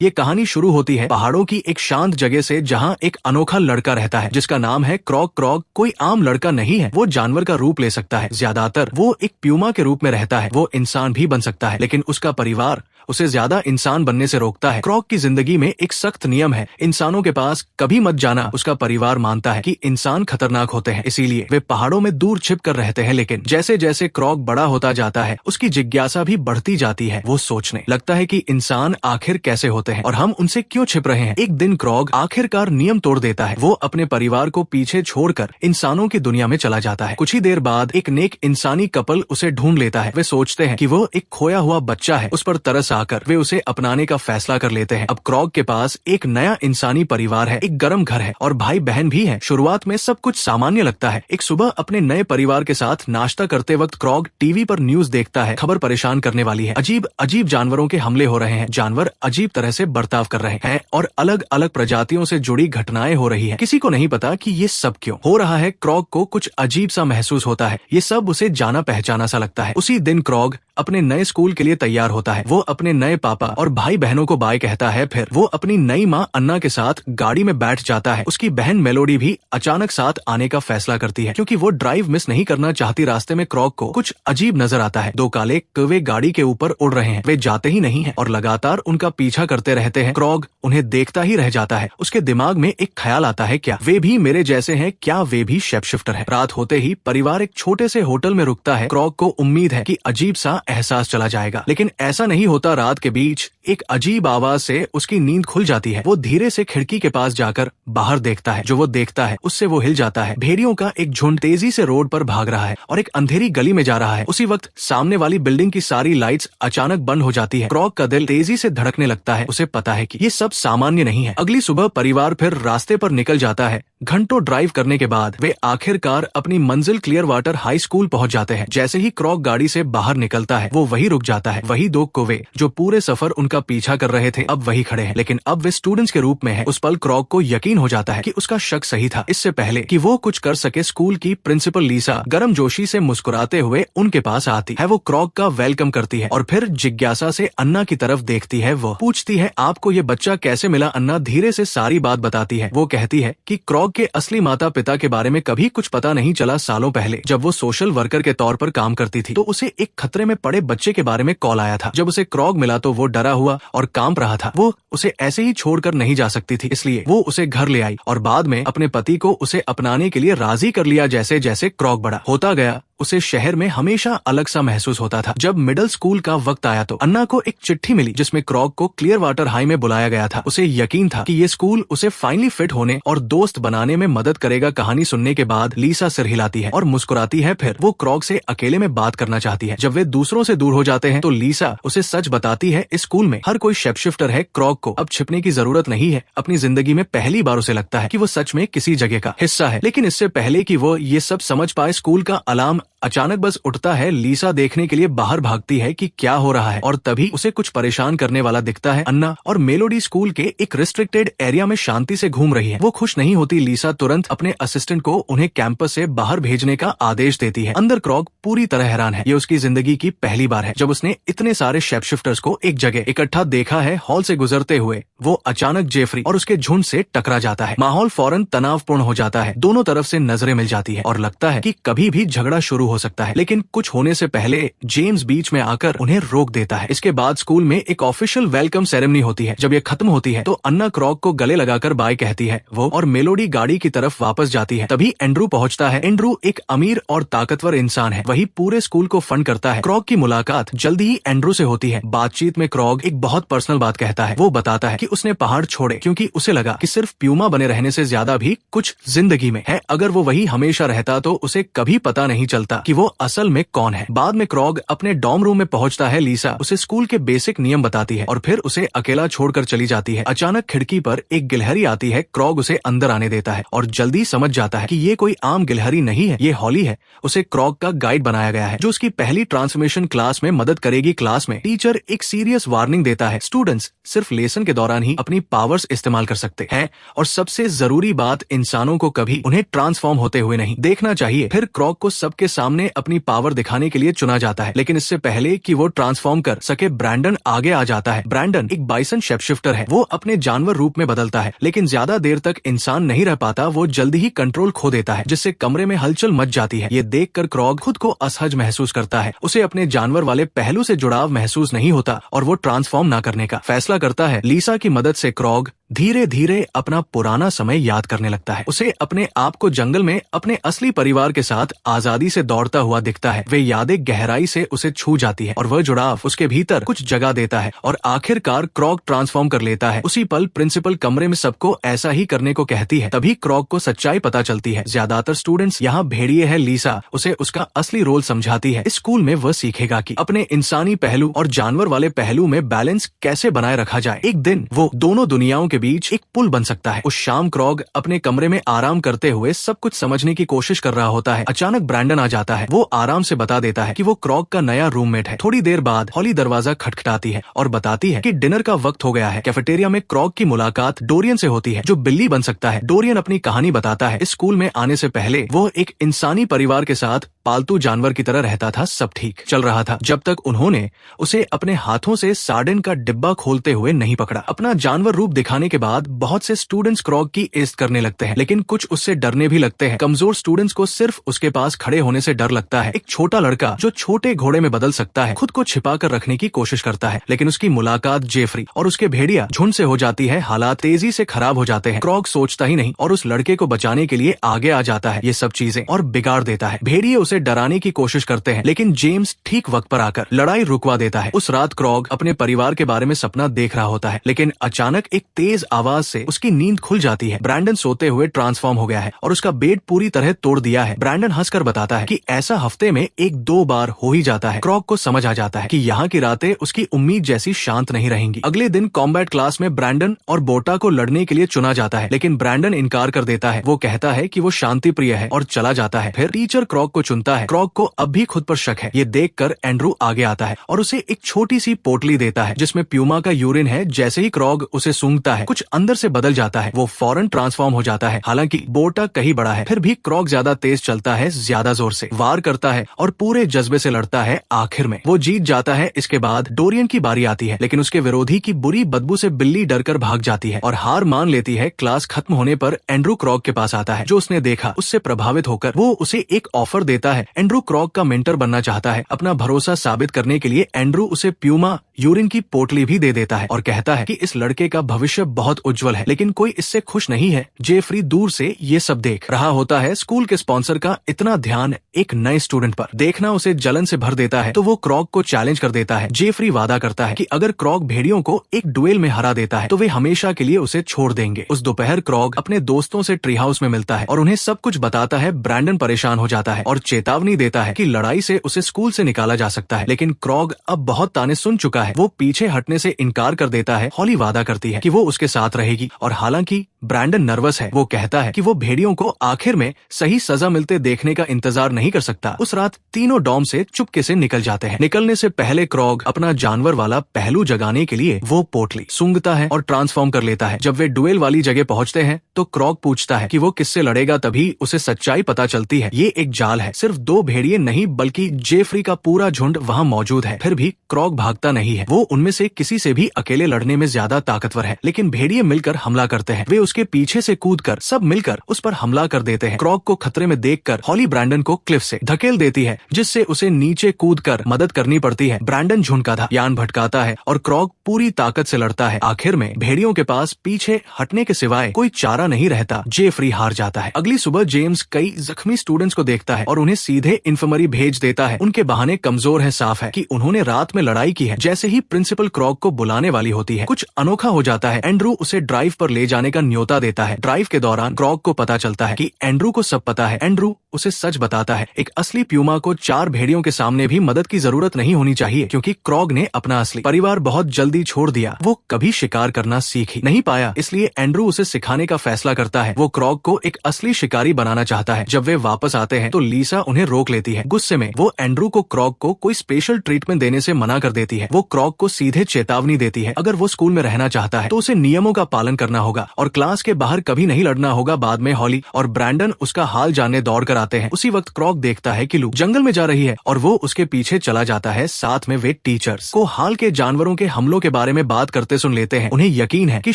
ये कहानी शुरू होती है पहाड़ों की एक शांत जगह से, जहाँ एक अनोखा लड़का रहता है जिसका नाम है क्रॉग। क्रॉग कोई आम लड़का नहीं है, वो जानवर का रूप ले सकता है। ज्यादातर वो एक प्यूमा के रूप में रहता है। वो इंसान भी बन सकता है, लेकिन उसका परिवार उसे ज्यादा इंसान बनने से रोकता है। क्रॉग की जिंदगी में एक सख्त नियम है, इंसानों के पास कभी मत जाना। उसका परिवार मानता है कि इंसान खतरनाक होते हैं, इसीलिए वे पहाड़ों में दूर छिप कर रहते हैं। लेकिन जैसे जैसे क्रॉग बड़ा होता जाता है, उसकी जिज्ञासा भी बढ़ती जाती है। वो सोचने लगता है कि इंसान आखिर कैसे होते हैं और हम उनसे क्यों छिप रहे हैं। एक दिन क्रॉग आखिरकार नियम तोड़ देता है। वो अपने परिवार को पीछे छोड़कर इंसानों की दुनिया में चला जाता है। कुछ ही देर बाद एक नेक इंसानी कपल उसे ढूंढ लेता है। वे सोचते हैं कि वो एक खोया हुआ बच्चा है। उस पर तरस आकर वे उसे अपनाने का फैसला कर लेते हैं। अब क्रॉग के पास एक नया इंसानी परिवार है, एक गर्म घर है और भाई बहन भी हैं। शुरुआत में सब कुछ सामान्य लगता है। एक सुबह अपने नए परिवार के साथ नाश्ता करते वक्त क्रॉग टीवी पर न्यूज देखता है। खबर परेशान करने वाली है। अजीब अजीब जानवरों के हमले हो रहे हैं, जानवर अजीब तरह से बर्ताव कर रहे हैं और अलग अलग प्रजातियों से जुड़ी घटनाएं हो रही है। किसी को नहीं पता कि ये सब क्यों हो रहा है। क्रॉग को कुछ अजीब सा महसूस होता है। ये सब उसे जाना पहचाना सा लगता है। उसी दिन क्रॉग अपने नए स्कूल के लिए तैयार होता है। वो अपने नए पापा और भाई बहनों को बाय कहता है। फिर वो अपनी नई माँ अन्ना के साथ गाड़ी में बैठ जाता है। उसकी बहन मेलोडी भी अचानक साथ आने का फैसला करती है, क्योंकि वो ड्राइव मिस नहीं करना चाहती। रास्ते में क्रॉग को कुछ अजीब नजर आता है। दो काले कौवे गाड़ी के ऊपर उड़ रहे हैं। वे जाते ही नहीं है और लगातार उनका पीछा करते रहते हैं। क्रॉग उन्हें देखता ही रह जाता है। उसके दिमाग में एक ख्याल आता है, क्या वे भी मेरे जैसे हैं? क्या वे भी शेपशिफ्टर है? रात होते ही परिवार एक छोटे से होटल में रुकता है। क्रॉग को उम्मीद है कि अजीब सा एहसास चला जाएगा, लेकिन ऐसा नहीं होता। रात के बीच एक अजीब आवाज से उसकी नींद खुल जाती है। वो धीरे से खिड़की के पास जाकर बाहर देखता है। जो वो देखता है उससे वो हिल जाता है। भेड़ियों का एक झुंड तेजी से रोड पर भाग रहा है और एक अंधेरी गली में जा रहा है। उसी वक्त सामने वाली बिल्डिंग की सारी लाइट्स अचानक बंद हो जाती है। क्रॉग का दिल तेजी से धड़कने लगता है। उसे पता है कि ये सब सामान्य नहीं है। अगली सुबह परिवार फिर रास्ते पर निकल जाता है। घंटों ड्राइव करने के बाद वे आखिरकार अपनी मंजिल क्लियर वाटर हाई स्कूल पहुंच जाते हैं। जैसे ही क्रॉग गाड़ी से बाहर निकलता है, वो वही रुक जाता है। वही दो कौवे जो पूरे सफर उनका पीछा कर रहे थे, अब वही खड़े हैं, लेकिन अब वे स्टूडेंट्स के रूप में हैं। उस पल क्रॉग को यकीन हो जाता है कि उसका शक सही था। इससे पहले कि वो कुछ कर सके, स्कूल की प्रिंसिपल लीसा गर्मजोशी से मुस्कुराते हुए उनके पास आती है। वो क्रॉग का वेलकम करती है और फिर जिज्ञासा से अन्ना की तरफ देखती है। वो पूछती है, आपको ये बच्चा कैसे मिला? अन्ना धीरे से सारी बात बताती है। वो कहती है कि क्रॉग के असली माता पिता के बारे में कभी कुछ पता नहीं चला। सालों पहले जब वो सोशल वर्कर के तौर पर काम करती थी, तो उसे एक खतरे में पड़े बच्चे के बारे में कॉल आया था। जब उसे क्रॉग मिला तो वो डरा हुआ और कांप रहा था। वो उसे ऐसे ही छोड़कर नहीं जा सकती थी, इसलिए वो उसे घर ले आई और बाद में अपने पति को उसे अपनाने के लिए राजी कर लिया। जैसे जैसे क्रॉग बड़ा होता गया, उसे शहर में हमेशा अलग सा महसूस होता था। जब मिडिल स्कूल का वक्त आया तो अन्ना को एक चिट्ठी मिली जिसमें क्रॉग को क्लियर वाटर हाई में बुलाया गया था। उसे यकीन था कि ये स्कूल उसे फाइनली फिट होने और दोस्त बनाने में मदद करेगा। कहानी सुनने के बाद लीसा सिर हिलाती है और मुस्कुराती है। फिर वो क्रॉग से अकेले में बात करना चाहती है। जब वे दूसरों से दूर हो जाते हैं तो लीसा उसे सच बताती है, इस स्कूल में हर कोई शेपशिफ्टर है। क्रॉग को अब छिपने की जरूरत नहीं है। अपनी जिंदगी में पहली बार उसे लगता है कि वो सच में किसी जगह का हिस्सा है। लेकिन इससे पहले कि वो ये सब समझ पाए, स्कूल का अलार्म अचानक बस उठता है। लीसा देखने के लिए बाहर भागती है कि क्या हो रहा है और तभी उसे कुछ परेशान करने वाला दिखता है। अन्ना और मेलोडी स्कूल के एक रिस्ट्रिक्टेड एरिया में शांति से घूम रही है। वो खुश नहीं होती। लीसा तुरंत अपने असिस्टेंट को उन्हें कैंपस से बाहर भेजने का आदेश देती है। अंदर क्रॉग पूरी तरह हैरान है। ये उसकी जिंदगी की पहली बार है जब उसने इतने सारे शेपशिफ्टर्स को एक जगह इकट्ठा देखा है। हॉल से गुजरते हुए वो अचानक जेफरी और उसके झुंड से टकरा जाता है। माहौल फौरन तनावपूर्ण हो जाता है। दोनों तरफ से नजरें मिल जाती है और लगता है कि कभी भी झगड़ा शुरू हो सकता है। लेकिन कुछ होने से पहले जेम्स बीच में आकर उन्हें रोक देता है। इसके बाद स्कूल में एक ऑफिशियल वेलकम सेरेमनी होती है। जब ये खत्म होती है तो अन्ना क्रॉग को गले लगाकर बाय कहती है। वो और मेलोडी गाड़ी की तरफ वापस जाती है। तभी एंड्रू पहुंचता है। एंड्रू एक अमीर और ताकतवर इंसान है। वही पूरे स्कूल को फंड करता है। क्रॉग की मुलाकात जल्दी ही एंड्रू से होती है। बातचीत में क्रॉग एक बहुत पर्सनल बात कहता है। वो बताता है कि उसने पहाड़ छोड़े क्योंकि उसे लगा कि सिर्फ प्यूमा बने रहने से ज्यादा भी कुछ जिंदगी में है। अगर वो वही हमेशा रहता तो उसे कभी पता नहीं चलता कि वो असल में कौन है। बाद में क्रॉग अपने डॉर्म रूम में पहुंचता है। लीसा उसे स्कूल के बेसिक नियम बताती है और फिर उसे अकेला छोड़कर चली जाती है। अचानक खिड़की पर एक गिलहरी आती है। क्रॉग उसे अंदर आने देता है और जल्दी समझ जाता है कि ये कोई आम गिलहरी नहीं है, ये हॉली है। उसे क्रॉग का गाइड बनाया गया है जो उसकी पहली ट्रांसफॉर्मेशन क्लास में मदद करेगी। क्लास में टीचर एक सीरियस वार्निंग देता है, स्टूडेंट्स सिर्फ लेसन के दौरान ही अपनी पावर्स इस्तेमाल कर सकते हैं और सबसे जरूरी बात, इंसानों को कभी उन्हें ट्रांसफॉर्म होते हुए नहीं देखना चाहिए। फिर क्रॉग को सबके सामने सामने अपनी पावर दिखाने के लिए चुना जाता है। लेकिन इससे पहले कि वो ट्रांसफॉर्म कर सके, ब्रैंडन आगे आ जाता है। ब्रैंडन एक बाइसन शेपशिफ्टर है। वो अपने जानवर रूप में बदलता है, लेकिन ज्यादा देर तक इंसान नहीं रह पाता। वो जल्दी ही कंट्रोल खो देता है, जिससे कमरे में हलचल मच जाती है। ये देखकर क्रॉग खुद को असहज महसूस करता है। उसे अपने जानवर वाले पहलू से जुड़ाव महसूस नहीं होता और वो ट्रांसफॉर्म ना करने का फैसला करता है। लीसा की मदद से क्रॉग धीरे धीरे अपना पुराना समय याद करने लगता है। उसे अपने आप को जंगल में अपने असली परिवार के साथ आजादी से दौड़ता हुआ दिखता है। वे यादें गहराई से उसे छू जाती है और वह जुड़ाव उसके भीतर कुछ जगह देता है और आखिरकार क्रॉग ट्रांसफॉर्म कर लेता है। उसी पल प्रिंसिपल कमरे में सबको ऐसा ही करने को कहती है। तभी क्रॉग को सच्चाई पता चलती है। ज्यादातर स्टूडेंट्स यहाँ भेड़िए है। लीसा उसे उसका असली रोल समझाती है। इस स्कूल में वह सीखेगा कि अपने इंसानी पहलू और जानवर वाले पहलू में बैलेंस कैसे बनाए रखा जाए। एक दिन वो दोनों दुनियाओं के बीच एक पुल बन सकता है। उस शाम क्रॉग अपने कमरे में आराम करते हुए सब कुछ समझने की कोशिश कर रहा होता है। अचानक ब्रैंडन आ जाता है। वो आराम से बता देता है कि वो क्रॉग का नया रूममेट है। थोड़ी देर बाद हॉली दरवाजा खटखटाती है और बताती है कि डिनर का वक्त हो गया है। कैफेटेरिया में क्रॉग की मुलाकात डोरियन से होती है, जो बिल्ली बन सकता है। डोरियन अपनी कहानी बताता है। इस स्कूल में आने से पहले वो एक इंसानी परिवार के साथ पालतू जानवर की तरह रहता था। सब ठीक चल रहा था जब तक उन्होंने उसे अपने हाथों से सार्डिन का डिब्बा खोलते हुए नहीं पकड़ा। अपना जानवर रूप दिखाने के बाद बहुत से स्टूडेंट्स क्रॉग की इज्जत करने लगते हैं, लेकिन कुछ उससे डरने भी लगते हैं। कमजोर स्टूडेंट्स को सिर्फ उसके पास खड़े होने से डर लगता है। एक छोटा लड़का जो छोटे घोड़े में बदल सकता है खुद को छिपा कर रखने की कोशिश करता है, लेकिन उसकी मुलाकात जेफरी और उसके भेड़िया झुंड से हो जाती है। हालात तेजी से खराब हो जाते हैं। क्रॉग सोचता ही नहीं और उस लड़के को बचाने के लिए आगे आ जाता है। ये सब चीजें और बिगाड़ देता है। भेड़िए उसे डराने की कोशिश करते हैं, लेकिन जेम्स ठीक वक्त पर आकर लड़ाई रुकवा देता है। उस रात क्रॉग अपने परिवार के बारे में सपना देख रहा होता है, लेकिन अचानक एक तेज आवाज से उसकी नींद खुल जाती है। ब्रैंडन सोते हुए ट्रांसफॉर्म हो गया है और उसका बेड पूरी तरह तोड़ दिया है। ब्रैंडन हंसकर बताता है कि ऐसा हफ्ते में 1-2 बार हो ही जाता है। क्रॉग को समझ आ जाता है कि यहाँ की रातें उसकी उम्मीद जैसी शांत नहीं रहेंगी। अगले दिन कॉम्बैट क्लास में ब्रैंडन और बोटा को लड़ने के लिए चुना जाता है, लेकिन ब्रैंडन इनकार कर देता है। वो कहता है कि वो शांति प्रिय है और चला जाता है। फिर टीचर क्रॉग को चुनता है। क्रॉग को अब भी खुद पर शक है। ये देखकर एंड्रू आगे आता है और उसे एक छोटी सी पोटली देता है जिसमें प्यूमा का यूरिन है। जैसे ही क्रॉग उसे सूंघता है कुछ अंदर से बदल जाता है। वो फौरन ट्रांसफॉर्म हो जाता है। हालांकि बोटा कहीं बड़ा है, फिर भी क्रॉग ज्यादा तेज चलता है, ज्यादा जोर से वार करता है और पूरे जज्बे से लड़ता है। आखिर में वो जीत जाता है। इसके बाद डोरियन की बारी आती है, लेकिन उसके विरोधी की बुरी बदबू से बिल्ली डरकर भाग जाती है और हार मान लेती है। क्लास खत्म होने पर एंड्रू क्रॉग के पास आता है। जो उसने देखा उससे प्रभावित होकर वो उसे एक ऑफर देता है। एंड्रू क्रॉग का मेंटर बनना चाहता है। अपना भरोसा साबित करने के लिए एंड्रू उसे प्यूमा यूरिन की पोटली भी दे देता है और कहता है कि इस लड़के का भविष्य बहुत उज्जवल है। लेकिन कोई इससे खुश नहीं है। जेफरी दूर से ये सब देख रहा होता है। स्कूल के स्पॉन्सर का इतना ध्यान एक नए स्टूडेंट पर देखना उसे जलन से भर देता है, तो वो क्रॉग को चैलेंज कर देता है। जेफरी वादा करता है कि अगर क्रॉग भेड़ियों को एक डुएल में हरा देता है तो वे हमेशा के लिए उसे छोड़ देंगे। उस दोपहर क्रॉग अपने दोस्तों से ट्री हाउस में मिलता है और उन्हें सब कुछ बताता है। ब्रैंडन परेशान हो जाता है और चेतावनी देता है कि लड़ाई से उसे स्कूल से निकाला जा सकता है, लेकिन क्रॉग अब बहुत ताने सुन चुका है। वो पीछे हटने से इनकार कर देता है। हॉली वादा करती है कि वो उसके साथ रहेगी और हालांकि ब्रैंडन नर्वस है। वो कहता है कि वो भेड़ियों को आखिर में सही सजा मिलते देखने का इंतजार नहीं कर सकता। उस रात तीनों डॉर्म से चुपके से निकल जाते हैं। निकलने से पहले क्रॉग अपना जानवर वाला पहलू जगाने के लिए वो पोटली सूंघता है और ट्रांसफॉर्म कर लेता है। जब वे डुएल वाली जगह पहुंचते हैं तो क्रॉग पूछता है कि वो किससे लड़ेगा। तभी उसे सच्चाई पता चलती है। ये एक जाल है। सिर्फ 2 भेड़िए नहीं बल्कि जेफरी का पूरा झुंड वहाँ मौजूद है। फिर भी क्रॉग भागता नहीं है। वो उनमें से किसी से भी अकेले लड़ने में ज्यादा ताकतवर है, लेकिन भेड़िए मिलकर हमला करते हैं। वे उसके पीछे से कूदकर सब मिलकर उस पर हमला कर देते हैं। क्रॉग को खतरे में देखकर हॉली ब्रैंडन को क्लिफ से धकेल देती है, जिससे उसे नीचे कूदकर मदद करनी पड़ती है। ब्रैंडन झुंड का ध्यान भटकाता है और क्रॉग पूरी ताकत से लड़ता है। आखिर में भेड़ियों के पास पीछे हटने के सिवाय कोई चारा नहीं रहता। जेफरी हार जाता है। अगली सुबह जेम्स कई जख्मी स्टूडेंट्स को देखता है और उन्हें सीधे इन्फर्मरी भेज देता है। उनके बहाने कमजोर है। साफ है कि उन्होंने रात में लड़ाई की है। जैसे ही प्रिंसिपल क्रॉग को बुलाने वाली होती है कुछ अनोखा हो जाता है। एंड्रू उसे ड्राइव पर ले जाने का न्योता देता है। ड्राइव के दौरान क्रॉग को पता चलता है कि एंड्रू को सब पता है। एंड्रू उसे सच बताता है। एक असली प्यूमा को 4 भेड़ियों के सामने भी मदद की जरूरत नहीं होनी चाहिए, क्योंकि क्रॉग ने अपना असली परिवार बहुत जल्दी छोड़ दिया। वो कभी शिकार करना सीख ही नहीं पाया, इसलिए एंड्रू उसे सिखाने का फैसला करता है। वो क्रॉग को एक असली शिकारी बनाना चाहता है। जब वे वापस आते हैं तो लीसा उन्हें रोक लेती है। गुस्से में वो एंड्रू को क्रॉग को कोई स्पेशल ट्रीटमेंट देने से मना कर देती है। वो क्रॉग को सीधे चेतावनी देती है, अगर वो स्कूल में रहना चाहता है तो उसे नियमों का पालन करना होगा और क्लास के बाहर कभी नहीं लड़ना होगा। बाद में हॉली और ब्रैंडन उसका हाल जानने दौड़ कर आते हैं। उसी वक्त क्रॉग देखता है कि लू जंगल में जा रही है और वो उसके पीछे चला जाता है। साथ में वे टीचर्स को हाल के जानवरों के हमलों के बारे में बात करते सुन लेते हैं। उन्हें यकीन है कि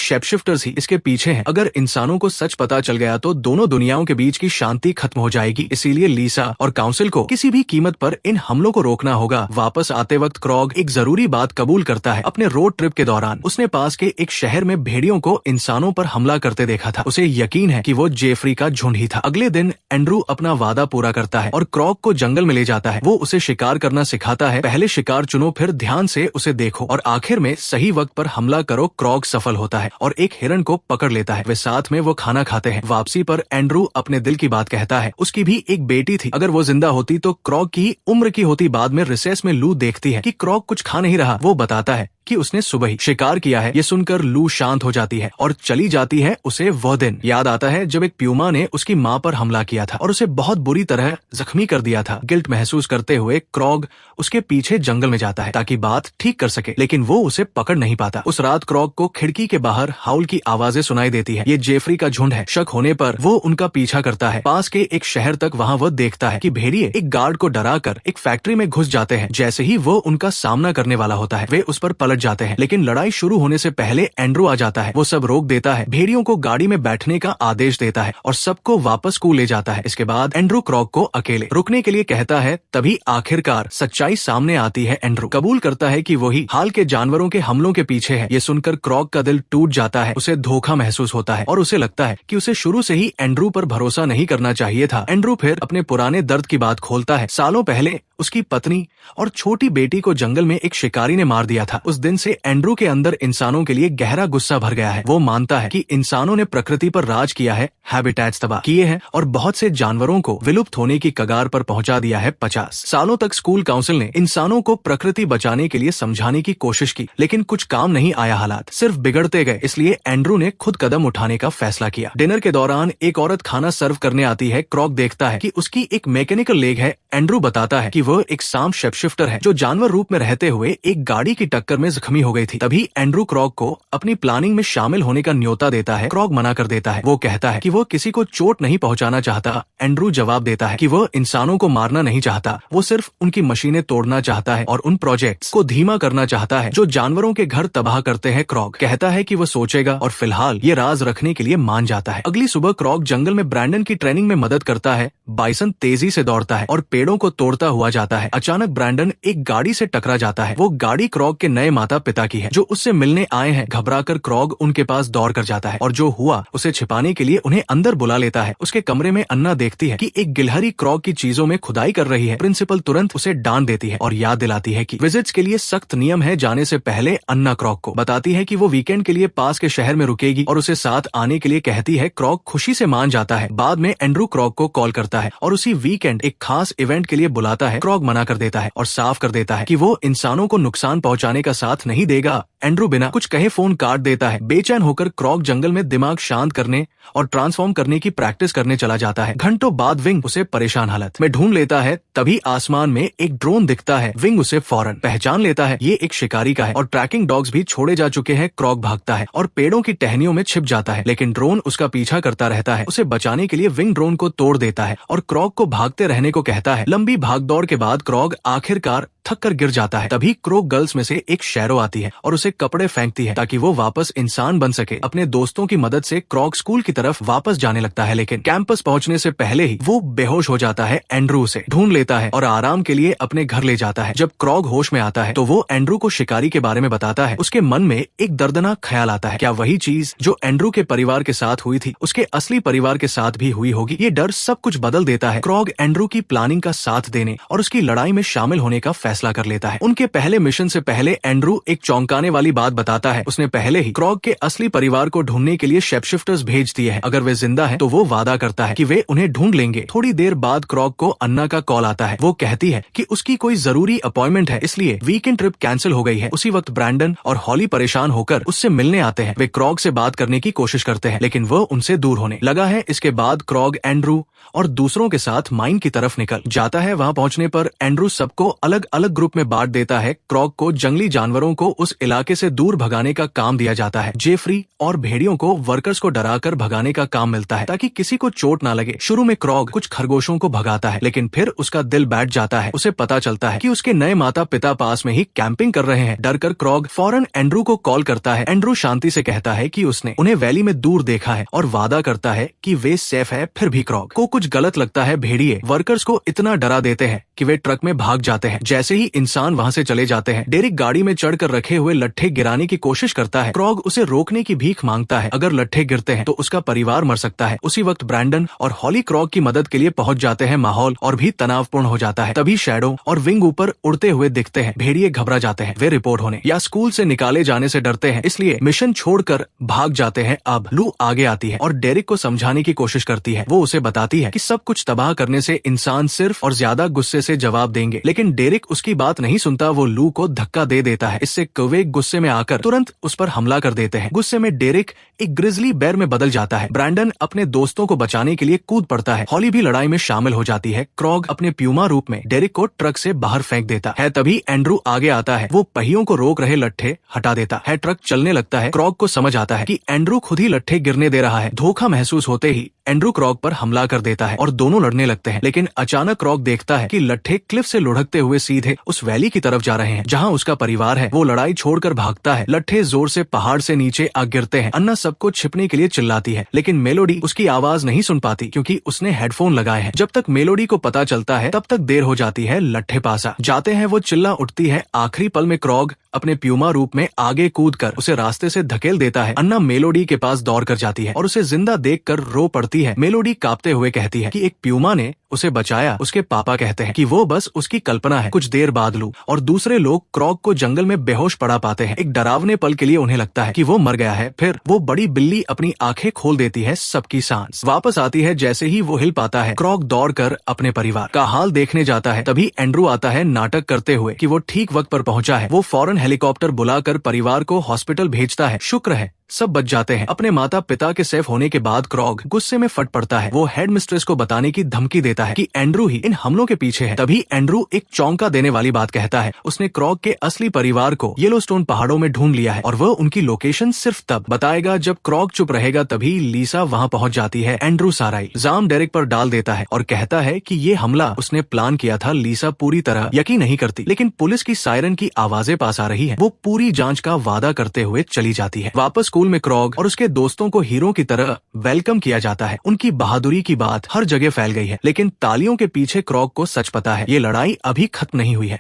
शेपशिफ्टर्स ही इसके पीछे हैं। अगर इंसानों को सच पता चल गया तो दोनों दुनियाओं के बीच की शांति खत्म हो जाएगी। इसीलिए लीसा और काउंसिल को किसी भी कीमत पर इन हमलों को रोकना होगा। वापस आते वक्त क्रॉग एक जरूरी बात कबूल करता है। अपने रोड ट्रिप के दौरान उसने पास के एक शहर में भेड़ियों को इंसानों पर हमला करते देखा था। उसे यकीन है कि वो जेफरी का झुंड ही था। अगले दिन एंड्रू अपना वादा पूरा करता है और क्रॉग को जंगल में ले जाता है। वो उसे शिकार करना सिखाता है। पहले शिकार चुनो, फिर ध्यान से उसे देखो और आखिर में सही वक्त पर हमला करो। क्रॉग सफल होता है और एक हिरण को पकड़ लेता है। वे साथ में वो खाना खाते हैं। वापसी पर एंड्रू अपने दिल की बात कहता है। उसकी भी एक बेटी थी, अगर वो जिंदा होती तो क्रॉग की उम्र की होती। बाद में रिसेस में लू देखती है कि क्रॉग कुछ खा नहीं रहा। वो बताता है कि उसने सुबह ही शिकार किया है। ये सुनकर लू शांत हो जाती है और चली जाती है। उसे वह दिन याद आता है जब एक प्यूमा ने उसकी माँ पर हमला किया था और उसे बहुत बुरी तरह जख्मी कर दिया था। गिल्ट महसूस करते हुए क्रॉग उसके पीछे जंगल में जाता है ताकि बात ठीक कर सके, लेकिन वो उसे पकड़ नहीं पाता। उस रात क्रॉग को खिड़की के बाहर हाउल की आवाजें सुनाई देती है। ये जेफरी का झुंड है। शक होने पर वो उनका पीछा करता है पास के एक शहर तक। वहाँ वह देखता है कि भेड़िए एक गार्ड को डरा कर एक फैक्ट्री में घुस जाते हैं। जैसे ही वो उनका सामना करने वाला होता है वे उस पर पलट जाते हैं, लेकिन लड़ाई शुरू होने से पहले एंड्रू आ जाता है। वो सब रोक देता है, भेड़ियों को गाड़ी में बैठने का आदेश देता है और सबको वापस स्कूल ले जाता है। इसके बाद एंड्रू क्रॉग को अकेले रुकने के लिए कहता है। तभी आखिरकार सच्चाई सामने आती है। एंड्रू कबूल करता है कि वही हाल के जानवरों के हमलों के पीछे है। ये सुनकर क्रॉग का दिल टूट जाता है। उसे धोखा महसूस होता है और उसे लगता है कि उसे शुरू से ही एंड्रू पर भरोसा नहीं करना चाहिए था। एंड्रू फिर अपने पुराने दर्द की बात खोलता है। सालों पहले उसकी पत्नी और छोटी बेटी को जंगल में एक शिकारी ने मार दिया था। उस दिन से एंड्रू के अंदर इंसानों के लिए गहरा गुस्सा भर गया है। वो मानता है कि इंसानों ने प्रकृति पर राज किया है, हैबिटेट्स तबाह किए हैं और बहुत से जानवरों को विलुप्त होने की कगार पर पहुंचा दिया है। 50 सालों तक स्कूल काउंसिल ने इंसानों को प्रकृति बचाने के लिए समझाने की कोशिश की, लेकिन कुछ काम नहीं आया। हालात सिर्फ बिगड़ते गए। इसलिए एंड्रू ने खुद कदम उठाने का फैसला किया। डिनर के दौरान एक औरत खाना सर्व करने आती है। क्रॉग देखता है कि उसकी एक मैकेनिकल लेग है। एंड्रू बताता है कि वह एक सांप शेपशिफ्टर है जो जानवर रूप में रहते हुए एक गाड़ी की टक्कर में जख्मी हो गई थी। तभी एंड्रू क्रॉग को अपनी प्लानिंग में शामिल होने का न्योता देता है। क्रॉग मना कर देता है। वो कहता है कि वो किसी को चोट नहीं पहुंचाना चाहता। एंड्रू जवाब देता है कि वो इंसानों को मारना नहीं चाहता, वो सिर्फ उनकी मशीनें तोड़ना चाहता है और उन प्रोजेक्ट्स को धीमा करना चाहता है जो जानवरों के घर तबाह करते हैं। क्रॉग कहता है कि वो सोचेगा और फिलहाल ये राज रखने के लिए मान जाता है। अगली सुबह क्रॉग जंगल में ब्रैंडन की ट्रेनिंग में मदद करता है। बाइसन तेजी से दौड़ता है और पेड़ों को तोड़ता हुआ जाता है। अचानक ब्रैंडन एक गाड़ी से टकरा जाता है। वो गाड़ी क्रॉग के नए माता पिता की है जो उससे मिलने आए हैं। घबराकर क्रॉग उनके पास दौड़ कर जाता है और जो हुआ उसे छिपाने के लिए उन्हें अंदर बुला लेता है। उसके कमरे में अन्ना देखती है कि एक गिलहरी क्रॉग की चीजों में खुदाई कर रही है। प्रिंसिपल तुरंत उसे डांट देती है और याद दिलाती है कि विजिट्स के लिए सख्त नियम है। जाने से पहले अन्ना क्रॉग को बताती है कि वो वीकेंड के लिए पास के शहर में रुकेगी और उसे साथ आने के लिए कहती है। क्रॉग खुशी से मान जाता है। बाद में एंड्रू क्रॉग को कॉल करता है और उसी वीकेंड एक खास इवेंट के लिए बुलाता है। क्रॉग मना कर देता है और साफ कर देता है कि वो इंसानों को नुकसान पहुंचाने का साथ नहीं देगा। एंड्रू बिना कुछ कहे फोन काट देता है। बेचैन होकर क्रॉग जंगल में दिमाग शांत करने और ट्रांसफॉर्म करने की प्रैक्टिस करने चला जाता है। घंटों बाद विंग उसे परेशान हालत में ढूंढ लेता है। तभी आसमान में एक ड्रोन दिखता है। विंग उसे फौरन पहचान लेता है। ये एक शिकारी का है और ट्रैकिंग डॉग्स भी छोड़े जा चुके हैं। क्रॉग भागता है और पेड़ों की टहनियों में छिप जाता है, लेकिन ड्रोन उसका पीछा करता रहता है। उसे बचाने के लिए विंग ड्रोन को तोड़ देता है और क्रॉग को भागते रहने को कहता है। लंबी भागदौड़ के बाद क्रॉग आखिरकार थक कर गिर जाता है। तभी क्रो गर्ल्स में से एक शैरो आती है और उसे कपड़े फेंकती है ताकि वो वापस इंसान बन सके। अपने दोस्तों की मदद से क्रॉग स्कूल की तरफ वापस जाने लगता है, लेकिन कैंपस पहुंचने से पहले ही वो बेहोश हो जाता है। एंड्रू उसे ढूंढ लेता है और आराम के लिए अपने घर ले जाता है। जब क्रॉग होश में आता है तो वो एंड्रू को शिकारी के बारे में बताता है। उसके मन में एक दर्दनाक ख्याल आता है, क्या वही चीज जो एंड्रू के परिवार के साथ हुई थी उसके असली परिवार के साथ भी हुई होगी। ये डर सब कुछ बदल देता है। क्रॉग एंड्रू की प्लानिंग का साथ देने और उसकी लड़ाई में शामिल होने का फैसला फैसला कर लेता है। उनके पहले मिशन से पहले एंड्रू एक चौंकाने वाली बात बताता है। उसने पहले ही क्रॉग के असली परिवार को ढूंढने के लिए शेपशिफ्टर्स भेज दिए हैं। अगर वे जिंदा हैं तो वो वादा करता है कि वे उन्हें ढूंढ लेंगे। थोड़ी देर बाद क्रॉग को अन्ना का कॉल आता है। वो कहती है कि उसकी कोई जरूरी अपॉइंटमेंट है, इसलिए वीकेंड ट्रिप कैंसिल हो गई है। उसी वक्त ब्रैंडन और हॉली परेशान होकर उससे मिलने आते हैं। वे क्रॉग से बात करने की कोशिश करते हैं, लेकिन वो उनसे दूर होने लगा है। इसके बाद क्रॉग एंड्रू और दूसरों के साथ माइन की तरफ निकल जाता है। वहां पहुंचने पर एंड्रू सबको अलग अलग ग्रुप में बांट देता है। क्रॉग को जंगली जानवरों को उस इलाके से दूर भगाने का काम दिया जाता है। जेफरी और भेड़ियों को वर्कर्स को डराकर भगाने का काम मिलता है ताकि किसी को चोट ना लगे। शुरू में क्रॉग कुछ खरगोशों को भगाता है, लेकिन फिर उसका दिल बैठ जाता है। उसे पता चलता है कि उसके नए माता पिता पास में ही कैंपिंग कर रहे हैं। डरकर क्रॉग फौरन एंड्रू को कॉल करता है। एंड्रू शांति से कहता है कि उसने उन्हें वैली में दूर देखा है और वादा करता है कि वे सेफ है। फिर भी क्रॉग को कुछ गलत लगता है। भेड़िए वर्कर्स को इतना डरा देते हैं कि वे ट्रक में भाग जाते हैं। जैसे ही इंसान वहां से चले जाते हैं, डेरिक गाड़ी में चढ़कर रखे हुए लट्ठे गिराने की कोशिश करता है। क्रॉग उसे रोकने की भीख मांगता है। अगर लट्ठे गिरते हैं तो उसका परिवार मर सकता है। उसी वक्त ब्रैंडन और हॉली क्रॉग की मदद के लिए पहुंच जाते हैं। माहौल और भी तनावपूर्ण हो जाता है। तभी शैडो और विंग ऊपर उड़ते हुए दिखते हैं। भेड़िए घबरा जाते हैं। वे रिपोर्ट होने या स्कूल से निकाले जाने से डरते हैं, इसलिए मिशन छोड़कर भाग जाते हैं। अब लू आगे आती है और डेरिक को समझाने की कोशिश करती है। वो उसे बताती है कि सब कुछ तबाह करने से इंसान सिर्फ और ज्यादा गुस्से से जवाब देंगे, लेकिन डेरिक उसकी बात नहीं सुनता। वो लू को धक्का दे देता है। इससे कौवे गुस्से में आकर तुरंत उस पर हमला कर देते हैं। गुस्से में डेरिक एक ग्रिजली बेर में बदल जाता है। ब्रैंडन अपने दोस्तों को बचाने के लिए कूद पड़ता है। हॉली भी लड़ाई में शामिल हो जाती है। क्रॉग अपने प्यूमा रूप में डेरिक को ट्रक से बाहर फेंक देता है। तभी एंड्रू आगे आता है। वो पहियों को रोक रहे लट्ठे हटा देता है। ट्रक चलने लगता है। क्रॉग को समझ आता है कि एंड्रू खुद ही लट्ठे गिरने दे रहा है। धोखा महसूस होते ही एंड्रू क्रॉग पर हमला कर देता है और दोनों लड़ने लगते हैं। लेकिन अचानक क्रॉग देखता है कि लट्ठे क्लिफ से लुढ़कते हुए सीधे उस वैली की तरफ जा रहे हैं जहां उसका परिवार है। वो लड़ाई छोड़कर भागता है। लट्ठे जोर से पहाड़ से नीचे आ गिरते हैं। अन्ना सबको छिपने के लिए चिल्लाती है, लेकिन मेलोडी उसकी आवाज नहीं सुन पाती क्योंकि उसने हेडफोन लगाए हैं। जब तक मेलोडी को पता चलता है तब तक देर हो जाती है। लट्ठे पासा जाते हैं। वो चिल्ला उठती है। आखिरी पल में क्रॉग अपने प्यूमा रूप में आगे कूदकर उसे रास्ते से धकेल देता है। अन्ना मेलोडी के पास दौड़ कर जाती है और उसे जिंदा देखकर रो पड़ती है। मेलोडी कांपते हुए कहती है कि एक प्यूमा ने उसे बचाया। उसके पापा कहते हैं कि वो बस उसकी कल्पना है। कुछ देर बाद लू और दूसरे लोग क्रॉग को जंगल में बेहोश पड़ा पाते हैं। एक डरावने पल के लिए उन्हें लगता है कि वो मर गया है। फिर वो बड़ी बिल्ली अपनी आंखें खोल देती है। सबकी सांस वापस आती है। जैसे ही वो हिल पाता है, क्रॉग दौड़कर अपने परिवार का हाल देखने जाता है। तभी एंड्रू आता है नाटक करते हुए कि वो ठीक वक्त पर पहुंचा है। वो फौरन हेलीकॉप्टर बुलाकर परिवार को हॉस्पिटल भेजता है। शुक्र है सब बच जाते हैं। अपने माता पिता के सेफ होने के बाद क्रॉग गुस्से में फट पड़ता है। वो हेड मिस्ट्रेस को बताने की धमकी देता है कि एंड्रू ही इन हमलों के पीछे है। तभी एंड्रू एक चौंका देने वाली बात कहता है। उसने क्रॉग के असली परिवार को येलोस्टोन पहाड़ों में ढूंढ लिया है और वो उनकी लोकेशन सिर्फ तब बताएगा जब क्रॉग चुप रहेगा। तभी लीसा वहां पहुंच जाती है। एंड्रू सारा इल्जाम डेरिक पर डाल देता है और कहता है कि ये हमला उसने प्लान किया था। लीसा पूरी तरह यकीन नहीं करती, लेकिन पुलिस की सायरन की आवाजें पास आ रही है। वो पूरी जांच का वादा करते हुए चली जाती है। वापस स्कूल में क्रॉग और उसके दोस्तों को हीरो की तरह वेलकम किया जाता है। उनकी बहादुरी की बात हर जगह फैल गई है, लेकिन तालियों के पीछे क्रॉग को सच पता है, ये लड़ाई अभी खत्म नहीं हुई है।